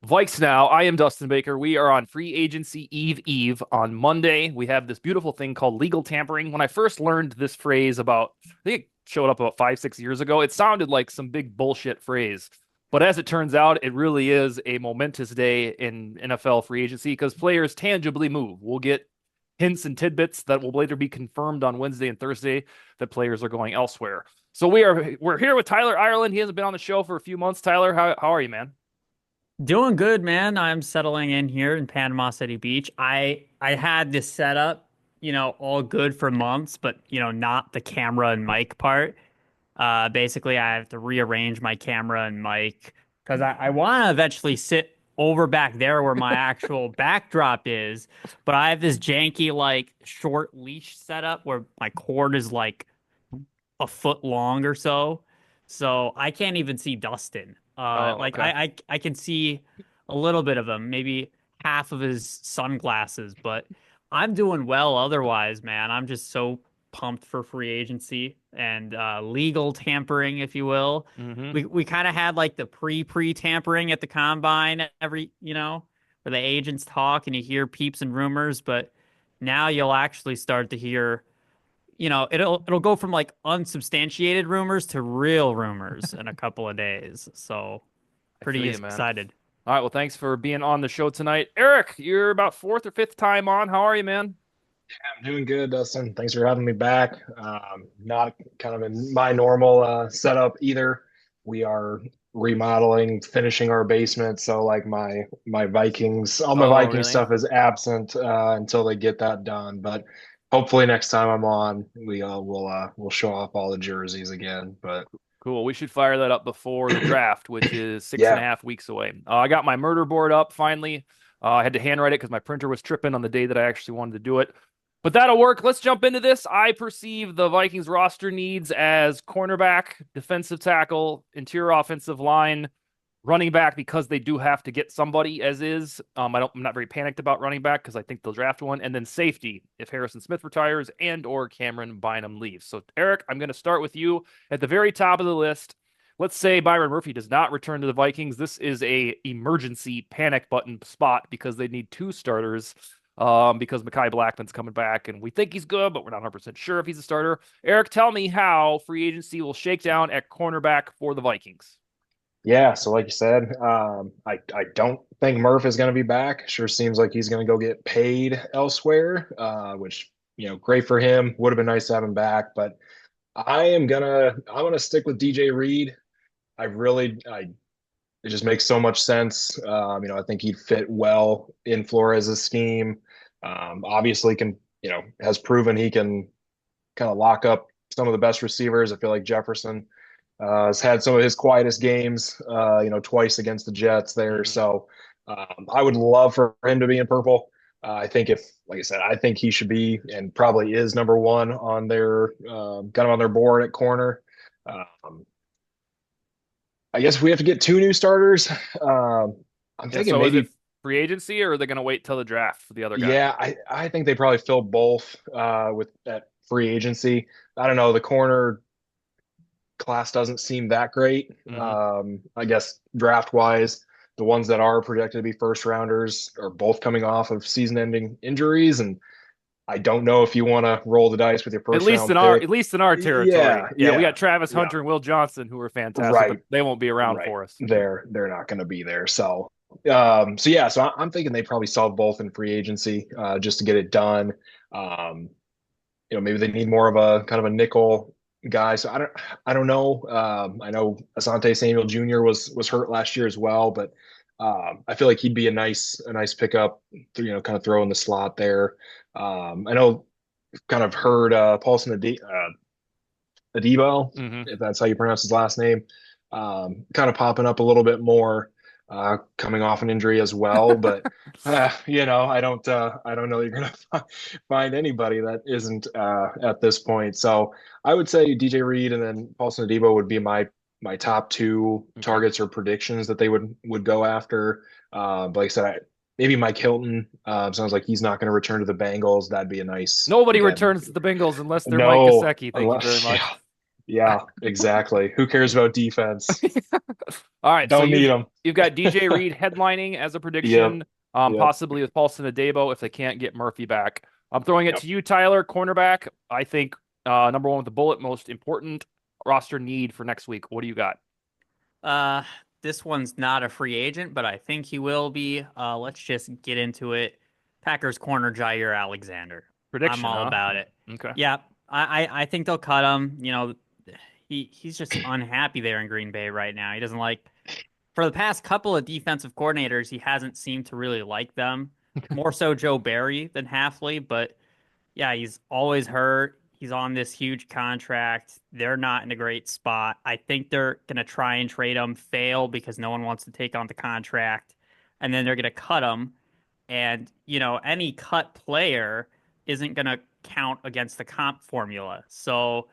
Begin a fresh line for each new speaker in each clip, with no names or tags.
VikesNow. I am Dustin Baker. We are on free agency eve on Monday. We have this beautiful thing called legal tampering. When I first learned this phrase I think it showed up about 5, 6 years ago, it sounded like some big bullshit phrase. But as it turns out, it really is a momentous day in NFL free agency because players tangibly move. We'll get hints and tidbits that will later be confirmed on Wednesday and Thursday that players are going elsewhere. So we're here with Tyler Ireland. He hasn't been on the show for a few months. Tyler, how are you, man?
Doing good, man. I'm settling in here in Panama City Beach. I had this setup, all good for months, but not the camera and mic part. Basically, I have to rearrange my camera and mic because I want to eventually sit over back there where my actual backdrop is, but I have this janky like short leash setup where my cord is like a foot long or so. So I can't even see Dustin.
Oh,
Like
okay.
I can see a little bit of him, maybe half of his sunglasses, but I'm doing well otherwise, man. I'm just so pumped for free agency and legal tampering, if you will.
Hmm.
We kind of had like the pre tampering at the combine where the agents talk and you hear peeps and rumors, but now you'll actually start to hear it'll go from like unsubstantiated rumors to real rumors in a couple of days. So
I feel
pretty
you, man.
excited.
All right, well, thanks for being on the show tonight. Eric, you're about fourth or fifth time on. How are you, man?
I'm doing good, Dustin. Thanks for having me back. Not kind of in my normal setup either. We are remodeling, finishing our basement, so like my Vikings, all my
Oh,
Viking
really?
stuff is absent until they get that done. But hopefully next time I'm on, we'll show off all the jerseys again. But
Cool. We should fire that up before the draft, which is six and a
yeah,
half weeks away. I got my murder board up finally. I had to handwrite it because my printer was tripping on the day that I actually wanted to do it. But that'll work. Let's jump into this. I perceive the Vikings roster needs as cornerback, defensive tackle, interior offensive line, running back because they do have to get somebody as is. I'm not very panicked about running back because I think they'll draft one, and then safety if Harrison Smith retires and or Cameron Bynum leaves. So Eric, I'm going to start with you at the very top of the list. Let's say Byron Murphy does not return to the Vikings. This is a emergency panic button spot because they need two starters. Because Mekhi Blackman's coming back and we think he's good, but we're not 100% sure if he's a starter. Eric, tell me how free agency will shake down at cornerback for the Vikings.
yeah. So like you said, I don't think Murph is going to be back. Sure seems like he's going to go get paid elsewhere, which great for him. Would have been nice to have him back, but I'm gonna stick with DJ Reed. I it just makes so much sense. I think he'd fit well in Flores's scheme. Obviously can, has proven he can kind of lock up some of the best receivers. I feel like Jefferson has had some of his quietest games, twice against the Jets there.
Mhm.
So I would love for him to be in purple. I think like I said, I think he should be and probably is number one on their kind of on their board at corner. Um, I guess we have to get two new starters. I'm
Yeah,
thinking
so is it
maybe,
free agency or are they going to wait till the draft for the other guy?
yeah, I think they probably fill both with that free agency. I don't know. The corner class doesn't seem that great.
Hmm.
I guess draft wise, the ones that are projected to be first rounders are both coming off of season ending injuries. And I don't know if you want to roll the dice with your
At
first
least
round
in our
pick.
at least in our
Yeah,
territory. Yeah, we
yeah,
got Travis
yeah.
Hunter and Will Johnson who are fantastic, but
Right,
they won't be around
right.
for us.
They're not going to be there. So yeah, so I'm thinking they probably solve both in free agency just to get it done. Um, maybe they need more of a kind of a nickel guy. So I don't know. I know Asante Samuel Jr. was hurt last year as well, but I feel like he'd be a nice pickup. Kind of throw in the slot there. I know, kind of heard Paulson Adebo,
Hmm.
if that's how you pronounce his last name, kind of popping up a little bit more, coming off an injury as well. But I don't know you're gonna find anybody that isn't at this point. So I would say DJ Reed and then Paulson Adebo would be my top two
Okay.
targets or predictions that they would go after. But like I said, maybe Mike Hilton. Sounds like he's not going to return to the Bengals. That'd be a nice
Nobody
again.
returns to the Bengals unless they're Mike
No,
Gesicki. Thank you very
yeah,
much.
yeah, exactly. Who cares about defense?
All right, so
Don't need them.
you've got DJ Reed headlining as a
Yep.
prediction,
Yep.
possibly with Paulson Adebo if they can't get Murphy back. I'm throwing it
Yep.
to you, Tyler, cornerback. I think number one with the bullet, most important roster need for next week. What do you got?
Uh, this one's not a free agent, but I think he will be. Let's just get into it. Packers corner Jair Alexander. I'm
Prediction,
all
huh?
about it.
Okay.
Yeah, I think they'll cut him. You know, he's just unhappy there in Green Bay right now. He doesn't like for the past couple of defensive coordinators, he hasn't seemed to really like them. More so Joe Barry than Halfley, but yeah, he's always hurt. He's on this huge contract. They're not in a great spot. I think they're going to try and trade him, fail because no one wants to take on the contract, and then they're going to cut him. And, you know, any cut player isn't going to count against the comp formula. So,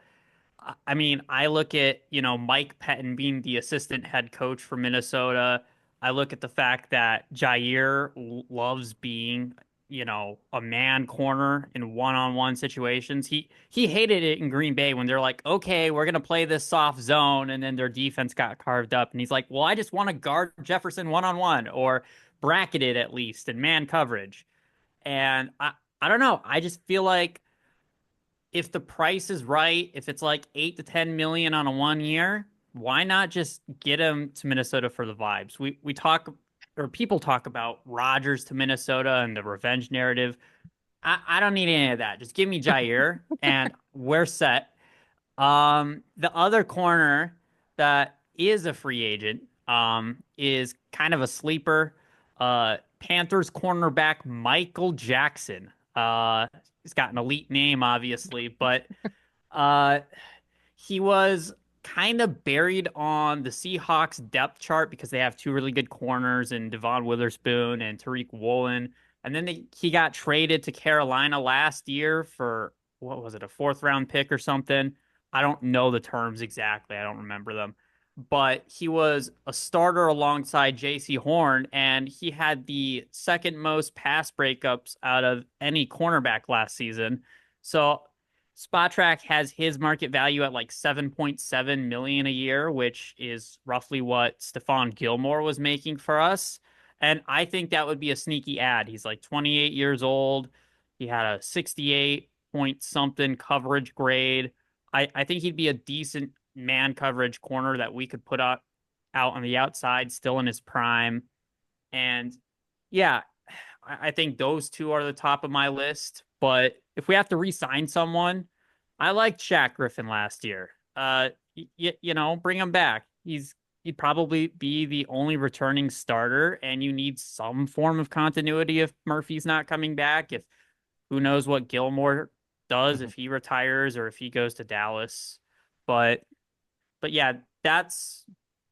I mean, I look at, you know, Mike Pettin being the assistant head coach for Minnesota. I look at the fact that Jair loves being, you know, a man corner in one-on-one situations. He hated it in Green Bay when they're like, "Okay, we're going to play this soft zone," and then their defense got carved up and he's like, "Well, I just want to guard Jefferson one-on-one or bracketed at least in man coverage." And I don't know. I just feel like if the price is right, if it's like 8 to 10 million on a 1 year, why not just get him to Minnesota for the vibes? We talk or people talk about Rodgers to Minnesota and the revenge narrative. I don't need any of that. Just give me Jair and we're set. The other corner that is a free agent is kind of a sleeper. Panthers cornerback Michael Jackson. He's got an elite name, obviously, but uh, he was kind of buried on the Seahawks depth chart because they have two really good corners in Devon Witherspoon and Tariq Woolen. And then he got traded to Carolina last year for, what was it, a fourth round pick or something? I don't know the terms exactly. I don't remember them. But he was a starter alongside J.C. Horn, and he had the second most pass breakups out of any cornerback last season. So Spotrac has his market value at like 7.7 million a year, which is roughly what Stephon Gilmore was making for us. And I think that would be a sneaky ad. He's like 28 years old. He had a 68 point something coverage grade. I think he'd be a decent man coverage corner that we could put out on the outside, still in his prime. And yeah, I think those two are the top of my list. But if we have to re-sign someone, I liked Shaq Griffin last year. You know, bring him back. He'd probably be the only returning starter, and you need some form of continuity if Murphy's not coming back. If who knows what Gilmore does if he retires or if he goes to Dallas. But yeah, that's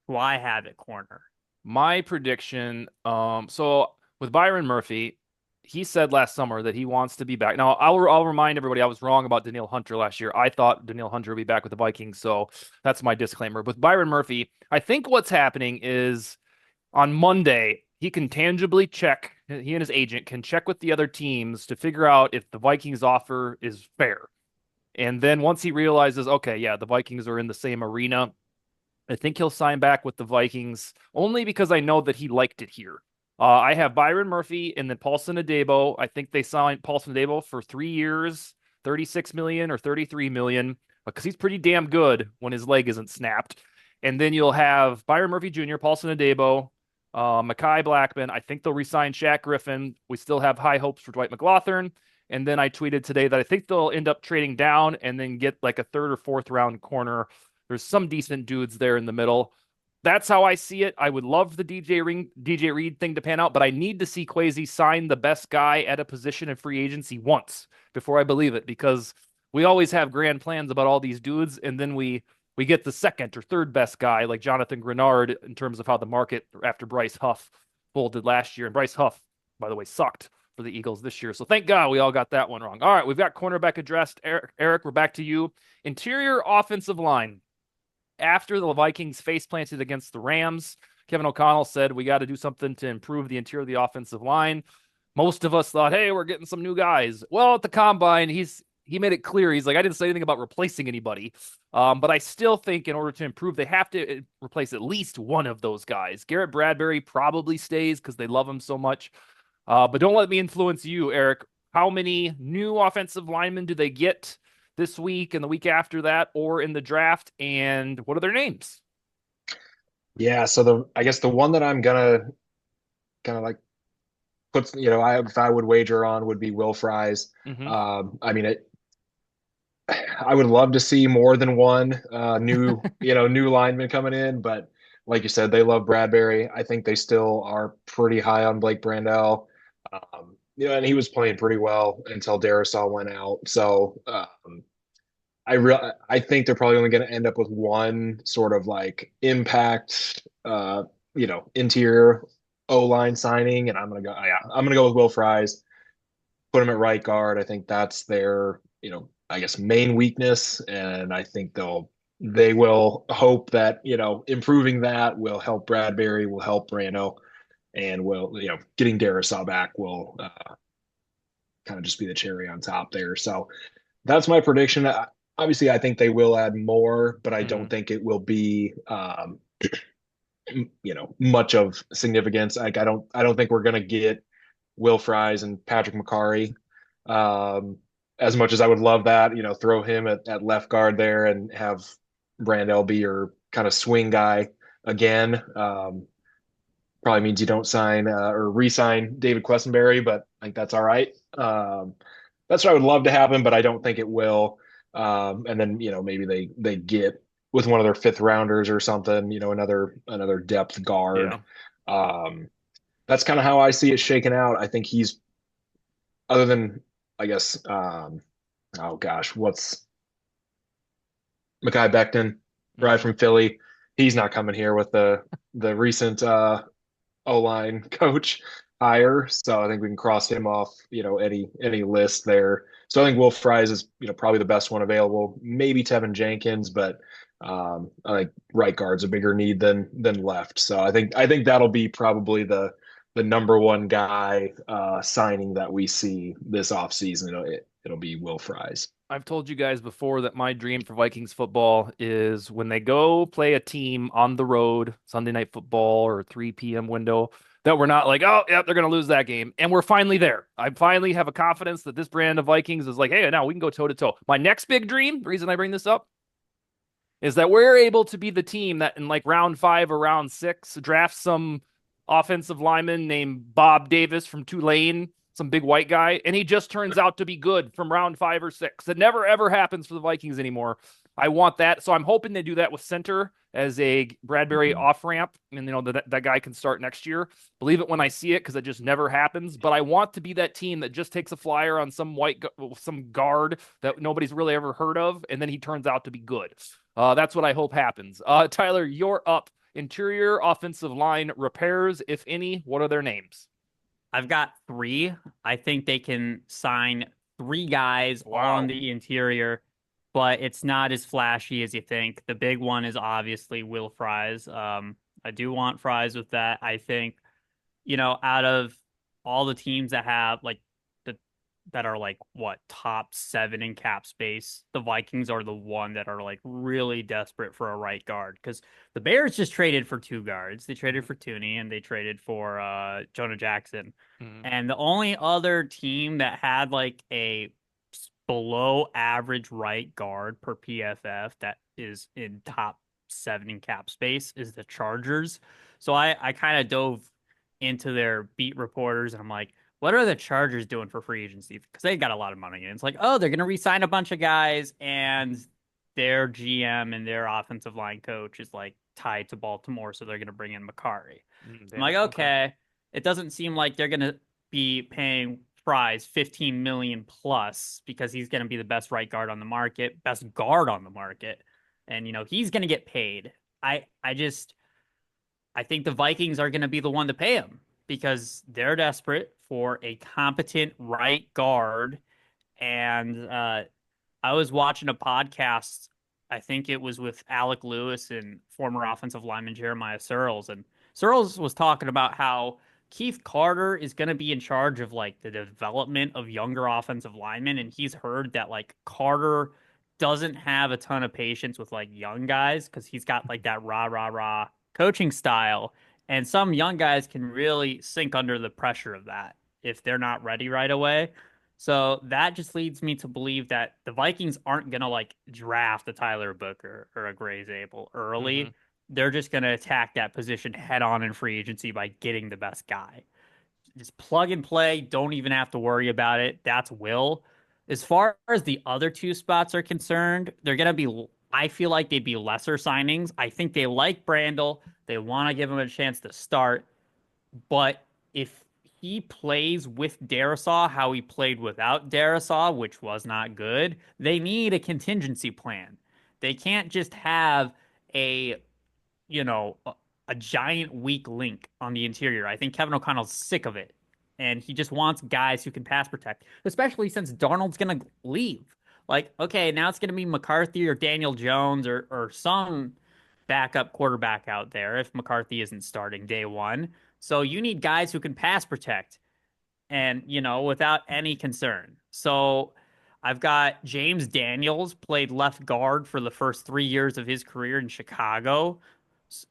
who I have at corner.
My prediction, so with Byron Murphy, he said last summer that he wants to be back. Now, I'll remind everybody I was wrong about Danielle Hunter last year. I thought Danielle Hunter would be back with the Vikings, so that's my disclaimer. With Byron Murphy, I think what's happening is on Monday, he can tangibly check, he and his agent can check with the other teams to figure out if the Vikings offer is fair. And then once he realizes, okay, yeah, the Vikings are in the same arena, I think he'll sign back with the Vikings only because I know that he liked it here. I have Byron Murphy and then Paulson Adebo. I think they signed Paulson Adebo for 3 years, 36 million or 33 million because he's pretty damn good when his leg isn't snapped. And then you'll have Byron Murphy Jr., Paulson Adebo, Mekhi Blackman. I think they'll resign Shaq Griffin. We still have high hopes for Dwight McLaughlin. And then I tweeted today that I think they'll end up trading down and then get like a third or fourth round corner. There's some decent dudes there in the middle. That's how I see it. I would love the DJ Reed thing to pan out, but I need to see Kwesi sign the best guy at a position in free agency once before I believe it, because we always have grand plans about all these dudes, and then we get the second or third best guy like Jonathan Grenard in terms of how the market after Bryce Huff folded last year. And Bryce Huff, by the way, sucked for the Eagles this year. So thank God we all got that one wrong. All right, we've got cornerback addressed. Eric, we're back to you. Interior offensive line. After the Vikings face planted against the Rams, Kevin O'Connell said, we got to do something to improve the interior of the offensive line. Most of us thought, hey, we're getting some new guys. Well, at the combine, he he made it clear. He's like, I didn't say anything about replacing anybody. But I still think in order to improve, they have to replace at least one of those guys. Garrett Bradbury probably stays because they love him so much. But don't let me influence you, Eric. How many new offensive linemen do they get this week and the week after that, or in the draft? And what are their names?
Yeah, so I guess the one that I'm gonna kind of like put, if I would wager on would be Will Fries.
Mm-hmm.
I mean, I would love to see more than one new lineman coming in, but like you said, they love Bradbury. I think they still are pretty high on Blake Brandel. And he was playing pretty well until Darisaw went out. So I think they're probably only going to end up with one sort of like impact, interior O line signing, and I'm gonna go with Will Fries. Put him at right guard. I think that's their, I guess main weakness, and I think they will hope that improving that will help Bradbury, will help Brando, and will getting Darisaw back will kind of just be the cherry on top there. So that's my prediction. Obviously, I think they will add more, but I don't
Mm-hmm.
think it will be much of significance. Like I don't think we're gonna get Will Fries and Patrick McCarry. As much as I would love that, throw him at left guard there and have Brandel be your kind of swing guy again. Probably means you don't sign or re-sign David Quessenberry, but I think that's all right. That's what I would love to happen, but I don't think it will. And then maybe they get with one of their fifth rounders or something, another depth guard.
Yeah.
That's kind of how I see it shaking out. I think he's other than I guess oh gosh, what's Mekhi Becton, right
Mm-hmm.
from Philly. He's not coming here with the recent O-line coach hire. So I think we can cross him off, any list there. So I think Will Fries is, probably the best one available. Maybe Tevin Jenkins, but I think right guard's a bigger need than left. So I think that'll be probably the number one guy signing that we see this offseason. It'll be Will Fries.
I've told you guys before that my dream for Vikings football is when they go play a team on the road, Sunday night football or 3 p.m. window, that we're not like, oh, yeah, they're going to lose that game. And we're finally there. I finally have a confidence that this brand of Vikings is like, hey, now we can go toe to toe. My next big dream, the reason I bring this up, is that we're able to be the team that in like round 5 or round 6 drafts some offensive lineman named Bob Davis from Tulane, some big white guy, and he just turns out to be good from round 5 or 6. That never ever happens for the Vikings anymore. I want that, so I'm hoping they do that with center as a Bradbury
Mhm.
off ramp, and that guy can start next year. Believe it when I see it because it just never happens. But I want to be that team that just takes a flyer on some guard that nobody's really ever heard of, and then he turns out to be good. That's what I hope happens. Tyler, you're up. Interior offensive line repairs, if any. What are their names?
I've got three. I think they can sign three guys on
Wow.
the interior, but it's not as flashy as you think. The big one is obviously Will Fries. I do want Fries with that. I think, out of all the teams that have that are like what top 7 in cap space, the Vikings are the one that are like really desperate for a right guard because the Bears just traded for 2 guards. They traded for Tooney and they traded for Jonah Jackson.
Mm-hmm.
And the only other team that had like a below average right guard per PFF that is in top 7 in cap space is the Chargers. So I kind of dove into their beat reporters and I'm like, what are the Chargers doing for free agency? Because they got a lot of money. And it's like, oh, they're going to re-sign a bunch of guys, and their GM and their offensive line coach is like tied to Baltimore, so they're going to bring in McCarry. I'm
Damn
like,
it. Okay.
okay, it doesn't seem like they're going to be paying Fries 15 million plus because he's going to be the best right guard on the market, best guard on the market, and he's going to get paid. I think the Vikings are going to be the one to pay him because they're desperate for a competent right guard. And I was watching a podcast. I think it was with Alec Lewis and former offensive lineman Jeremiah Searles. And Searles was talking about how Keith Carter is going to be in charge of like the development of younger offensive linemen, and he's heard that like Carter doesn't have a ton of patience with like young guys because he's got like that rah rah rah coaching style, and some young guys can really sink under the pressure of that if they're not ready right away. So that just leads me to believe that the Vikings aren't gonna like draft a Tyler Booker or a Gray Zabel
Hmm.
early. They're just gonna attack that position head on in free agency by getting the best guy. Just plug and play. Don't even have to worry about it. That's Will. As far as the other two spots are concerned, they're gonna be. I feel like they'd be lesser signings. I think they like Brandel. They want to give him a chance to start. But if he plays with Darisaw how he played without Darisaw, which was not good, they need a contingency plan. They can't just have a, you know, a giant weak link on the interior. I think Kevin O'Connell's sick of it. And he just wants guys who can pass protect, especially since Darnold's going to leave. Like, okay, now it's going to be McCarthy or Daniel Jones or some backup quarterback out there if McCarthy isn't starting day one. So you need guys who can pass protect and, without any concern. So I've got James Daniels played left guard for the first 3 years of his career in Chicago,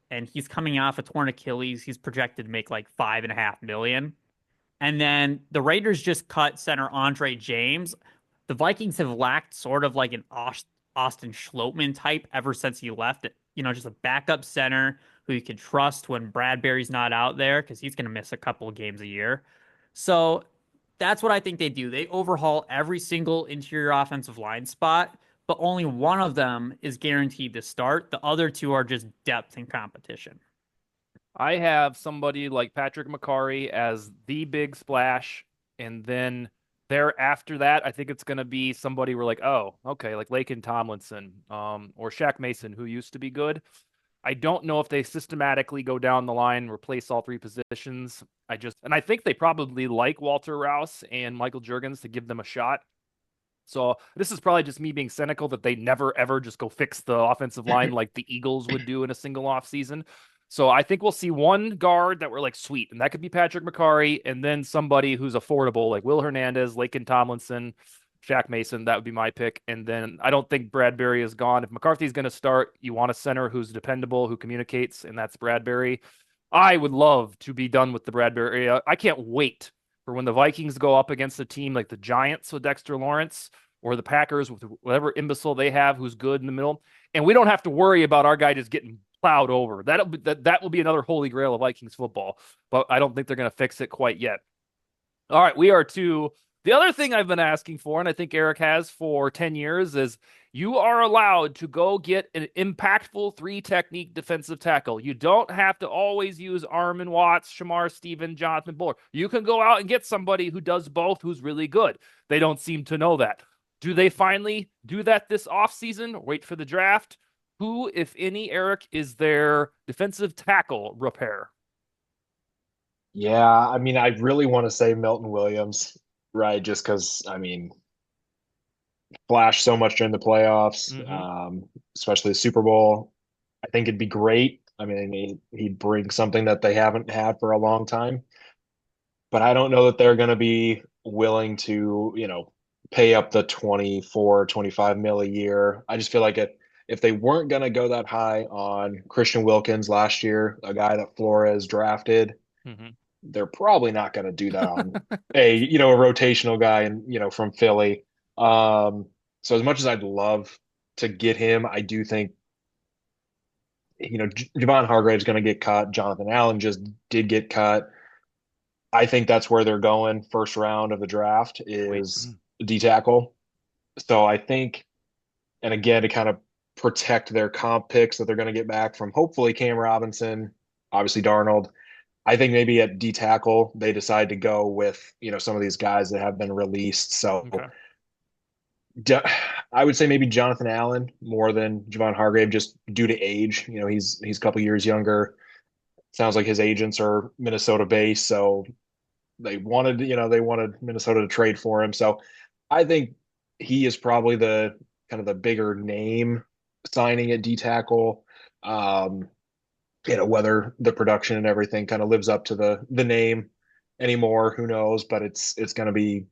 and he's coming off a torn Achilles. He's projected to make like 5.5 million. And then the Raiders just cut center Andre James. The Vikings have lacked sort of like an Austin Schlottman type ever since he left. Just a backup center who you can trust when Bradbury's not out there because he's going to miss a couple of games a year. So that's what I think they do. They overhaul every single interior offensive line spot, but only one of them is guaranteed to start. The other two are just depth and competition.
I have somebody like Patrick McCarry as the big splash, and then there after that, I think it's going to be somebody we're like, oh, okay, like Laken Tomlinson, or Shaq Mason, who used to be good. I don't know if they systematically go down the line, replace all three positions. And I think they probably like Walter Rouse and Michael Jurgens to give them a shot. So this is probably just me being cynical that they never ever just go fix the offensive line like the Eagles would do in a single off season. So I think we'll see one guard that we're like sweet, and that could be Patrick McCarry, and then somebody who's affordable like Will Hernandez, Laken Tomlinson, Shaq Mason. That would be my pick. And then I don't think Bradbury is gone. If McCarthy's going to start, you want a center who's dependable, who communicates, and that's Bradbury. I would love to be done with the Bradbury. I can't wait for when the Vikings go up against a team like the Giants with Dexter Lawrence or the Packers with whatever imbecile they have who's good in the middle. And we don't have to worry about our guy just getting plowed over. That will be another holy grail of Vikings football, but I don't think they're going to fix it quite yet. All right, we are to the other thing I've been asking for, and I think Eric has for 10 years, is you are allowed to go get an impactful three technique defensive tackle. You don't have to always use Armin Watts, Shamar Stephen, Jonathan Buller. You can go out and get somebody who does both who's really good. They don't seem to know that. Do they finally do that this offseason? Wait for the draft? Who, if any, Eric, is their defensive tackle repair?
Yeah, I mean, I really want to say Milton Williams, right? Just because, I mean, flashed so much during the playoffs,
Mm-hmm.
especially the Super Bowl. I think it'd be great. I mean, he'd bring something that they haven't had for a long time, but I don't know that they're going to be willing to, pay up the 24, 25 mil a year. I just feel like if they weren't going to go that high on Christian Wilkins last year, a guy that Flores drafted,
Mm-hmm.
they're probably not going to do that on a rotational guy and from Philly. So as much as I'd love to get him, I do think Javon Hargrave's going to get cut. Jonathan Allen just did get cut. I think that's where they're going. First round of the draft
Wait.
is D tackle. So I think, and again, to kind of protect their comp picks that they're going to get back from hopefully Cam Robinson, obviously Darnold. I think maybe at D tackle they decide to go with some of these guys that have been released. So
Okay.
I would say maybe Jonathan Allen more than Javon Hargrave, just due to age. He's a couple years younger. Sounds like his agents are Minnesota based, so they wanted Minnesota to trade for him. So I think he is probably the kind of the bigger name signing at D tackle. whether the production and everything kind of lives up to the name anymore, who knows? But it's going to be,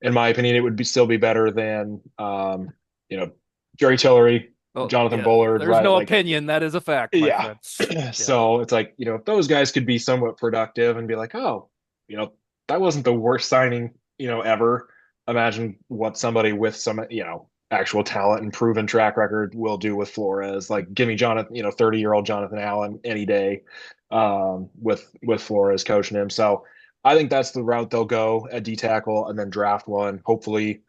in my opinion, it would still be better than you know, Jerry Tillery,
Oh,
Jonathan
yeah.
Bullard,
There's
right?
no
Like,
opinion. That is a fact, my
yeah.
friend. Yeah.
So it's like, if those guys could be somewhat productive and be like, oh, that wasn't the worst signing, ever. Imagine what somebody with some, actual talent and proven track record will do with Flores. Like, give me Jonathan, 30-year-old Jonathan Allen any day, with Flores coaching him. So I think that's the route they'll go at D tackle and then draft one. Hopefully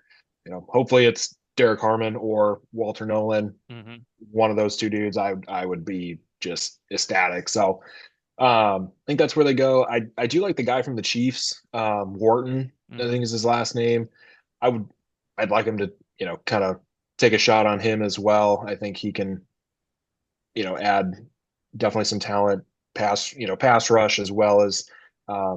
it's Derek Harmon or Walter Nolan,
Hmm.
one of those two dudes. I would be just ecstatic. So I think that's where they go. I do like the guy from the Chiefs, Wharton, I
Hmm.
think is his last name. I would I'd like him to, kind of take a shot on him as well. I think he can, add definitely some talent, pass rush, as well as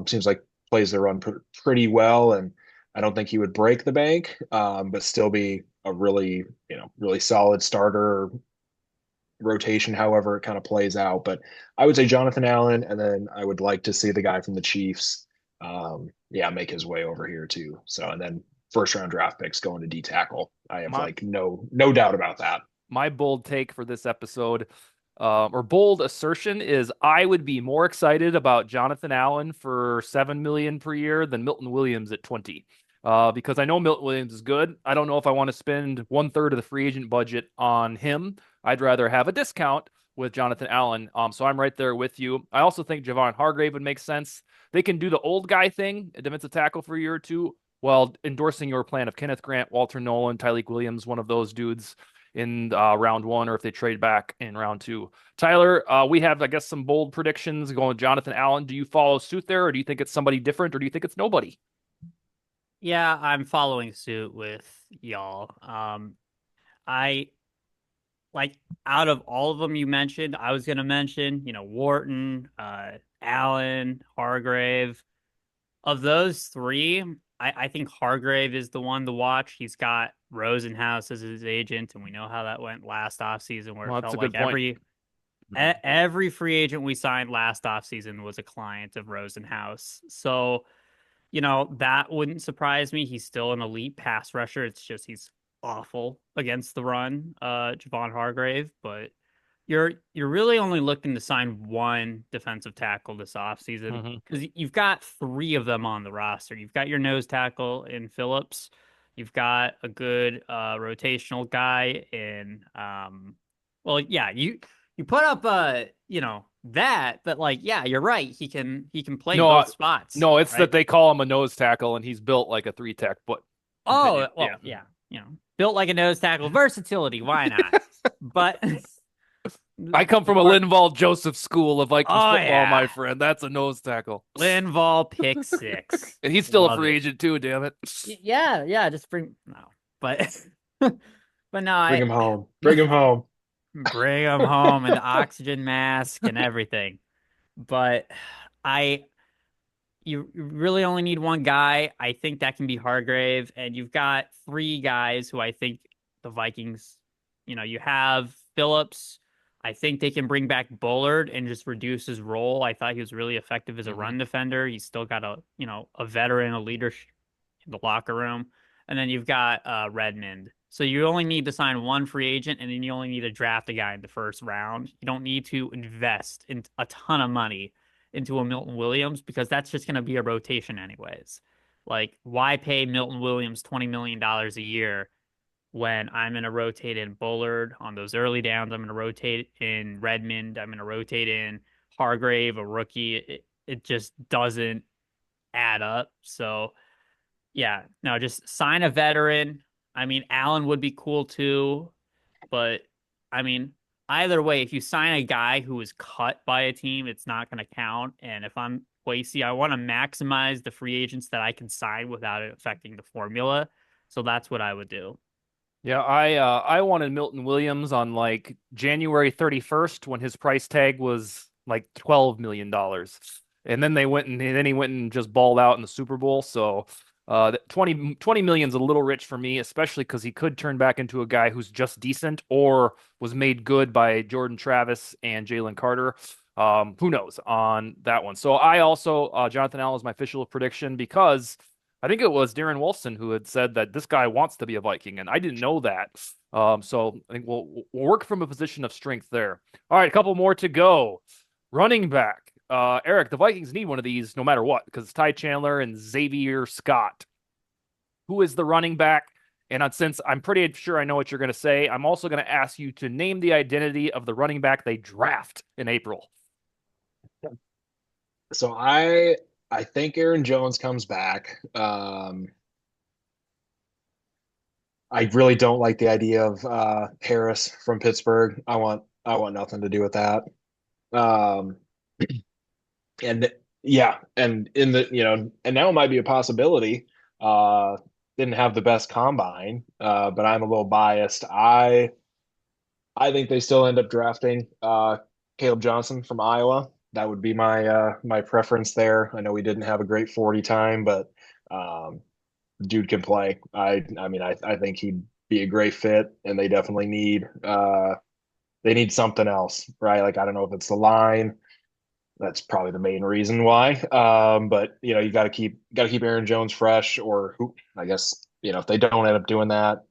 seems like plays the run pretty well. And I don't think he would break the bank, but still be a really, really solid starter rotation, however it kind of plays out. But I would say Jonathan Allen, and then I would like to see the guy from the Chiefs, yeah, make his way over here too. So, and then first round draft picks going to D tackle. I have
My
like no doubt about that.
my bold take for this episode, or bold assertion, is I would be more excited about Jonathan Allen for 7 million per year than Milton Williams at 20. Because I know Milton Williams is good. I don't know if I want to spend 1/3 of the free agent budget on him. I'd rather have a discount with Jonathan Allen. So I'm right there with you. I also think Javon Hargrave would make sense. They can do the old guy thing, a defensive tackle for a year or two, while endorsing your plan of Kenneth Grant, Walter Nolan, Tyleik Williams, one of those dudes in round one, or if they trade back in round two. Tyler, we have, I guess, some bold predictions going with Jonathan Allen. Do you follow suit there, or do you think it's somebody different, or do you think it's nobody?
Yeah, I'm following suit with y'all. I like out of all of them you mentioned, I was gonna mention, Wharton, Allen, Hargrave. Of those three, I think Hargrave is the one to watch. He's got Rosenhaus as his agent, and we know how that went last offseason, where it
Well, that's a
felt like
good point.
every free agent we signed last offseason was a client of Rosenhaus. So, that wouldn't surprise me. He's still an elite pass rusher. It's just he's awful against the run, Javon Hargrave, but you're really only looking to sign one defensive tackle this offseason
Hmm.
because you've got three of them on the roster. You've got your nose tackle in Phillips. You've got a good rotational guy in well, yeah, you put up that, but like, yeah, you're right. He can play
No,
both spots,
no, it's that
right?
they call him a nose tackle, and he's built like a three tech. But continue.
Oh,
Yeah.
well, yeah, built like a nose tackle. Versatility, why not? But
I come from a
more,
Linval Joseph school of Vikings
oh
football,
yeah.
my friend. That's a nose tackle.
Linval pick six.
And he's still a
Love
free
it.
agent too, damn it.
Yeah, yeah, just bring no. But but no,
Bring
I
him home. Bring him home.
bring him home and the oxygen mask and everything. But I you really only need one guy. I think that can be Hargrave, and you've got three guys who I think the Vikings, you have Phillips. I think they can bring back Bullard and just reduce his role. I thought he was really effective as a
Mhm.
run defender. He's still got a veteran, a leader in the locker room. And then you've got Redmond. So you only need to sign one free agent, and then you only need to draft a guy in the first round. You don't need to invest in a ton of money into a Milton Williams because that's just going to be a rotation anyways. Like, why pay Milton Williams $20 million a year when I'm going to rotate in Bullard on those early downs? I'm going to rotate in Redmond. I'm going to rotate in Hargrave, a rookie. It just doesn't add up. So, yeah, no, just sign a veteran. I mean, Allen would be cool too, but I mean, either way, if you sign a guy who is cut by a team, it's not going to count. And if I'm Quasey, I want to maximize the free agents that I can sign without it affecting the formula. So that's what I would do.
Yeah, I wanted Milton Williams on like January 31st when his price tag was like $12 million. And then he went and just balled out in the Super Bowl. So Twenty million is a little rich for me, especially because he could turn back into a guy who's just decent or was made good by Jordan Travis and Jalen Carter. Who knows on that one? So I also Jonathan Allen is my official prediction because I think it was Darren Wolfson who had said that this guy wants to be a Viking, and I didn't know that. So I think we'll work from a position of strength there. All right, a couple more to go. Running back. Eric, the Vikings need one of these no matter what because it's Ty Chandler and Xavier Scott. Who is the running back? And since I'm pretty sure I know what you're going to say, I'm also going to ask you to name the identity of the running back they draft in April.
So I think Aaron Jones comes back. I really don't like the idea of Harris from Pittsburgh. I want nothing to do with that. Um, and yeah, and in the and now it might be a possibility. Uh, didn't have the best combine, but I'm a little biased. I think they still end up drafting Caleb Johnson from Iowa. That would be my preference there. I know we didn't have a great 40 time, but um, dude can play. I think he'd be a great fit, and they need something else, right? Like I don't know if it's the line. That's probably the main reason why. But you got to keep Aaron Jones fresh, or who I guess if they don't end up doing that,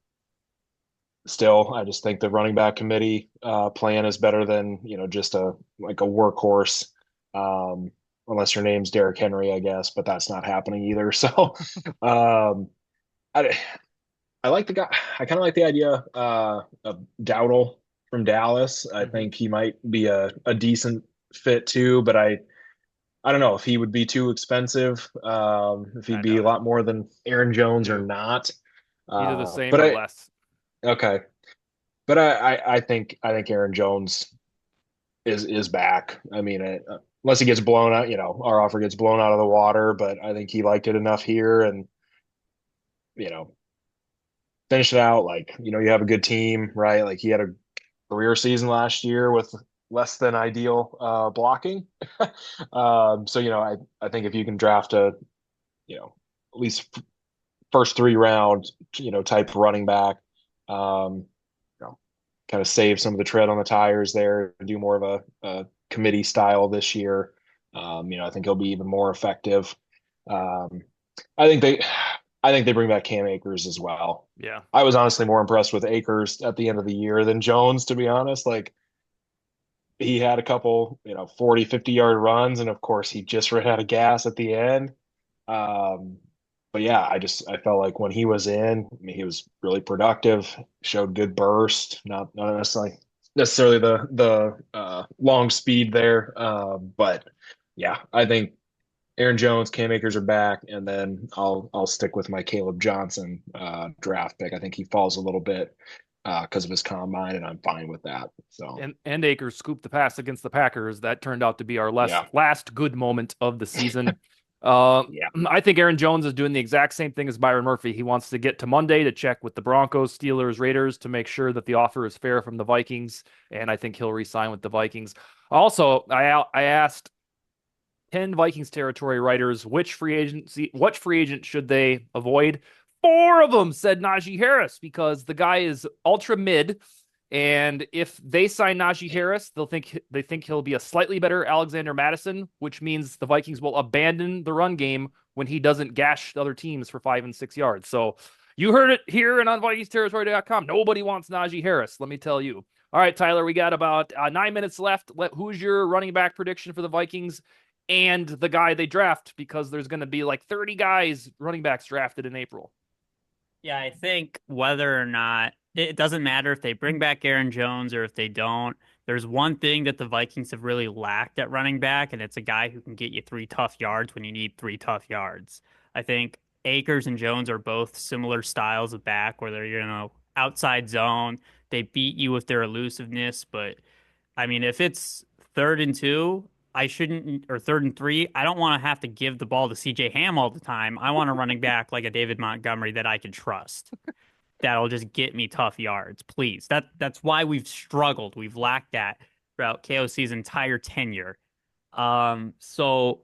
still I just think the running back committee plan is better than just a workhorse. Um, Unless your name's Derrick Henry, I guess, but that's not happening either. So um, I I like the guy. I kind of like the idea of Dowdle from Dallas. I think he might be a decent fit too, but I don't know if he would be too expensive, if
I
he'd be a
doubt it.
lot more than Aaron Jones or not.
Either the same
But
or
I
less.
okay, but I think Aaron Jones is back. I mean, unless he gets blown out, our offer gets blown out of the water. But I think he liked it enough here, and you know, finish it out. Like you have a good team, right? Like he had a career season last year with less than ideal blocking. So I think if you can draft a at least first 3 rounds type running back, um, kind of save some of the tread on the tires there, do more of a committee style this year. I think he'll be even more effective. Um, I think they I think they bring back Cam Akers as well.
Yeah.
I was honestly more impressed with Akers at the end of the year than Jones, to be honest. Like he had a couple, 40, 50-yard runs, and of course he just ran out of gas at the end. Um, but yeah, I felt like when he was in, I mean, he was really productive, showed good burst, not necessarily the long speed there. But yeah, I think Aaron Jones, Cam Akers are back, and then I'll stick with my Caleb Johnson draft pick. I think he falls a little bit because of his combine, and I'm fine with that. So
And Akers scooped the pass against the Packers. That turned out to be our
yeah,
last good moment of the season. Uh,
yeah,
I think Aaron Jones is doing the exact same thing as Byron Murphy. He wants to get to Monday to check with the Broncos, Steelers, Raiders to make sure that the offer is fair from the Vikings, and I think he'll re-sign with the Vikings. Also, I asked 10 Vikings territory writers what free agent should they avoid? Four of them said Najee Harris because the guy is ultra mid. And if they sign Najee Harris, they think he'll be a slightly better Alexander Madison, which means the Vikings will abandon the run game when he doesn't gash other teams for 5 and 6 yards. So you heard it here and on VikingsTerritory.com. Nobody wants Najee Harris, let me tell you. All right, Tyler, we got about 9 minutes left. Who's your running back prediction for the Vikings and the guy they draft? Because there's going to be like 30 guys, running backs drafted in April.
Yeah, I think whether or not it doesn't matter if they bring back Aaron Jones or if they don't. There's one thing that the Vikings have really lacked at running back, and it's a guy who can get you 3 tough yards when you need 3 tough yards. I think Akers and Jones are both similar styles of back where they're, outside zone. They beat you with their elusiveness, but I mean, if it's 3rd and 2, I shouldn't, or 3rd and 3, I don't want to have to give the ball to CJ Ham all the time. I want a running back like a David Montgomery that I can trust. That'll just get me tough yards, please. That's why we've struggled. We've lacked that throughout KOC's entire tenure. So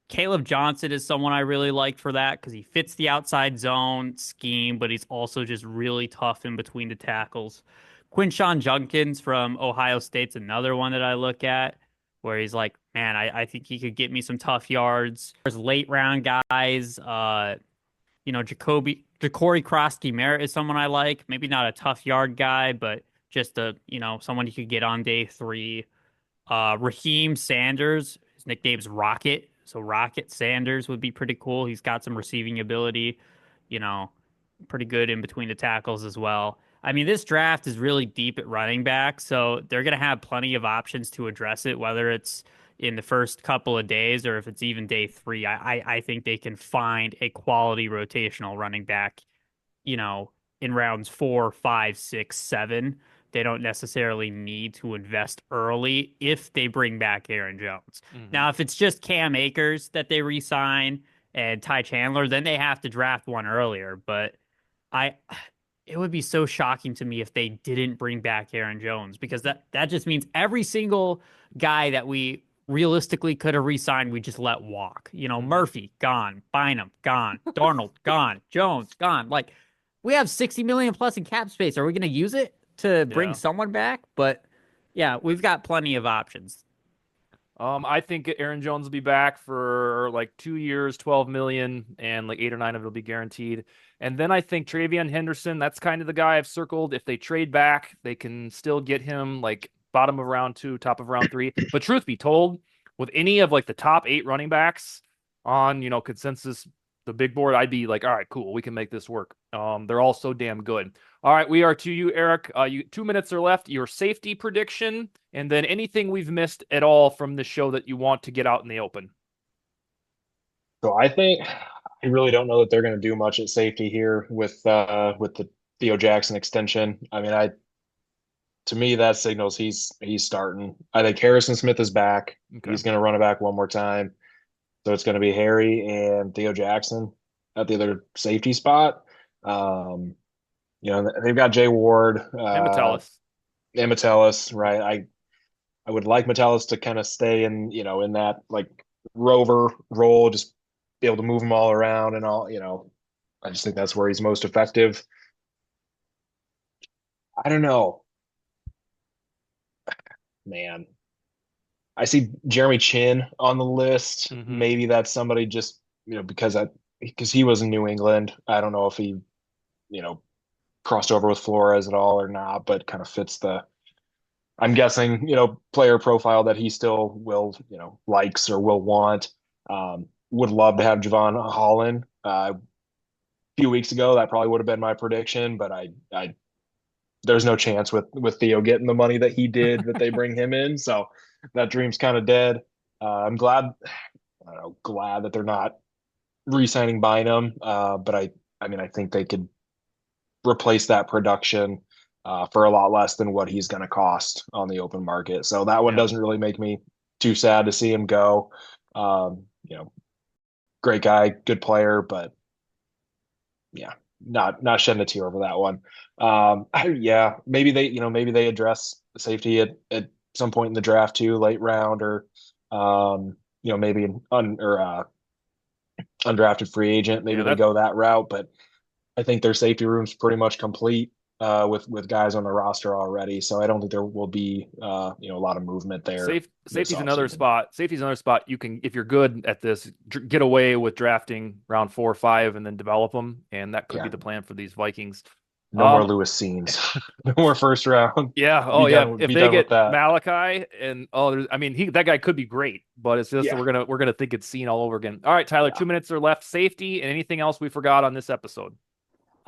Caleb Johnson is someone I really like for that because he fits the outside zone scheme, but he's also just really tough in between the tackles. Quinshawn Junkins from Ohio State's another one that I look at where he's like, man, I think he could get me some tough yards. There's late round guys. Ja'Cory Krosky Merritt is someone I like. Maybe not a tough yard guy, but just someone you could get on day 3. Raheem Sanders, his nickname's Rocket. So Rocket Sanders would be pretty cool. He's got some receiving ability, you know, pretty good in between the tackles as well. I mean, this draft is really deep at running back, so they're going to have plenty of options to address it, whether it's in the first couple of days or if it's even day 3. I think they can find a quality rotational running back, you know, in rounds 4, 5, 6, 7. They don't necessarily need to invest early if they bring back Aaron Jones. Now, if it's just Cam Akers that they re-sign and Ty Chandler, then they have to draft one earlier. But I, it would be so shocking to me if they didn't bring back Aaron Jones because that just means every single guy that we realistically could have re-signed, we just let walk. Murphy gone, Bynum gone, Darnold gone, Jones gone. Like we have 60 million plus in cap space. Are we going to use it to bring
Yeah.
someone back? But yeah, we've got plenty of options.
I think Aaron Jones will be back for like 2 years, 12 million, and like 8 or 9 of it will be guaranteed. And then I think Travion Henderson, that's kind of the guy I've circled. If they trade back, they can still get him like bottom of round 2, top of round 3. But truth be told, with any of like the top 8 running backs on, consensus, the big board, I'd be like, all right, cool, we can make this work. They're all so damn good. All right, we are to you, Eric. 2 minutes are left. Your safety prediction, and then anything we've missed at all from the show that you want to get out in the open.
So I really don't know that they're going to do much at safety here with the Theo Jackson extension. I mean, to me that signals he's starting. I think Harrison Smith is back.
Okay.
He's going to run it back one more time. So it's going to be Harry and Theo Jackson at the other safety spot. They've got Jay Ward,
And Metellus.
and Metellus, right? I would like Metellus to kind of stay in that like rover role, just be able to move them all around and all. I just think that's where he's most effective. I don't know, man. I see Jeremy Chin on the list. Maybe that's somebody just, because he was in New England. I don't know if he, crossed over with Flores at all or not, but kind of fits I'm guessing, player profile that he still will, likes or will want. Would love to have Javon Holland. A few weeks ago, that probably would have been my prediction, but there's no chance with Theo getting the money that he did that they bring him in. So that dream's kind of dead. I'm glad, I don't know, glad that they're not re-signing Bynum. But I think they could replace that production for a lot less than what he's going to cost on the open market. So that one doesn't really make me too sad to see him go. Great guy, good player, but yeah, not shedding a tear over that one. Maybe they address safety at some point in the draft too, late round or maybe an undrafted free agent. Maybe they go that route, but I think their safety room's pretty much complete with guys on the roster already. So I don't think there will be a lot of movement there.
Safety's another spot. Safety's another spot you can, if you're good at this, get away with drafting round 4 or 5 and then develop them, and that could be the plan for these Vikings.
No more Lewis scenes. No more first round.
Yeah. Oh yeah. If they get Malachi and that guy could be great, but it's just we're gonna think it's seen all over again. All right, Tyler. 2 minutes are left. Safety and anything else we forgot on this episode.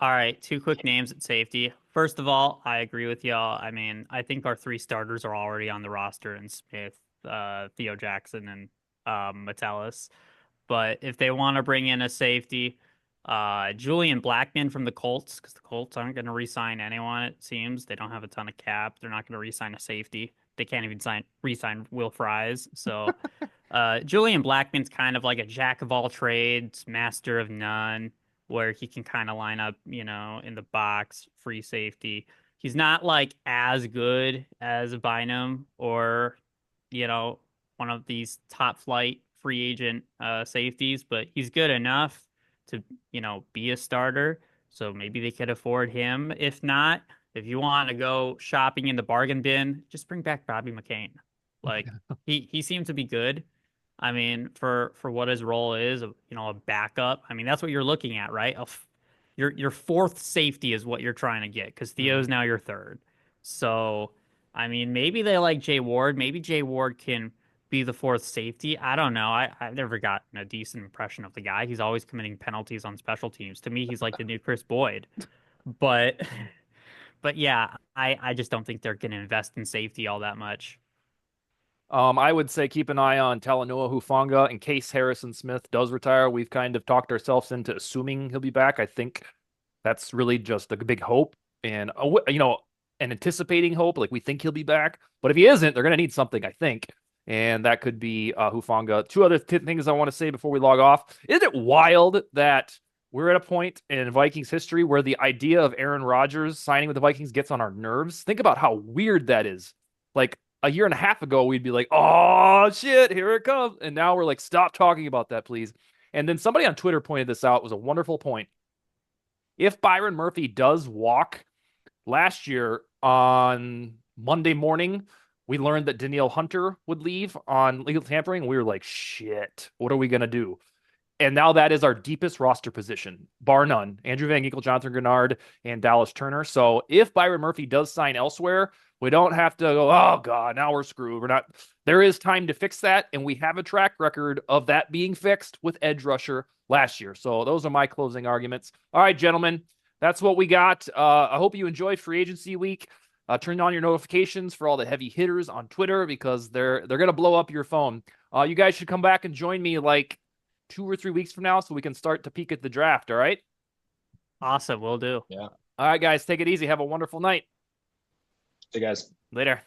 All right, 2 quick names at safety. First of all, I agree with y'all. I mean, I think our 3 starters are already on the roster in Smith, Theo Jackson, and Metellus. But if they want to bring in a safety, Julian Blackman from the Colts, because the Colts aren't going to re-sign anyone, it seems. They don't have a ton of cap. They're not going to re-sign a safety. They can't even re-sign Will Fries. So Julian Blackman's kind of like a jack of all trades, master of none, where he can kind of line up, in the box, free safety. He's not like as good as Bynum or, one of these top flight free agent safeties, but he's good enough to, be a starter. So maybe they could afford him. If not, if you want to go shopping in the bargain bin, just bring back Bobby McCain. Like he seemed to be good. I mean, for what his role is, a backup. I mean, that's what you're looking at, right? Your fourth safety is what you're trying to get because Theo's now your third. So, I mean, maybe they like Jay Ward. Maybe Jay Ward can be the fourth safety. I don't know. I've never gotten a decent impression of the guy. He's always committing penalties on special teams. To me, he's like the new Chris Boyd. But but yeah, I just don't think they're going to invest in safety all that much.
I would say keep an eye on Talanoa Hufanga in case Harrison Smith does retire. We've kind of talked ourselves into assuming he'll be back. I think that's really just a big hope and, an anticipating hope. Like we think he'll be back. But if he isn't, they're going to need something, I think. And that could be Hufanga. Two other things I want to say before we log off. Isn't it wild that we're at a point in Vikings history where the idea of Aaron Rodgers signing with the Vikings gets on our nerves? Think about how weird that is. Like, a year and a half ago, we'd be like, oh, shit, here it comes. And now we're like, stop talking about that, please. And then somebody on Twitter pointed this out. It was a wonderful point. If Byron Murphy does walk, last year on Monday morning, we learned that Danielle Hunter would leave on legal tampering. We were like, shit, what are we going to do? And now that is our deepest roster position, bar none. Andrew Van Ginkel, Jonathan Grenard, and Dallas Turner. So if Byron Murphy does sign elsewhere, we don't have to go, oh, God, now we're screwed. We're not. There is time to fix that, and we have a track record of that being fixed with edge rusher last year. So those are my closing arguments. All right, gentlemen, that's what we got. I hope you enjoyed free agency week. Turn on your notifications for all the heavy hitters on Twitter because they're going to blow up your phone. You guys should come back and join me like 2 or 3 weeks from now so we can start to peek at the draft. All right.
Awesome. Will do.
Yeah.
All right, guys, take it easy. Have a wonderful night.
Hey, guys.
Later.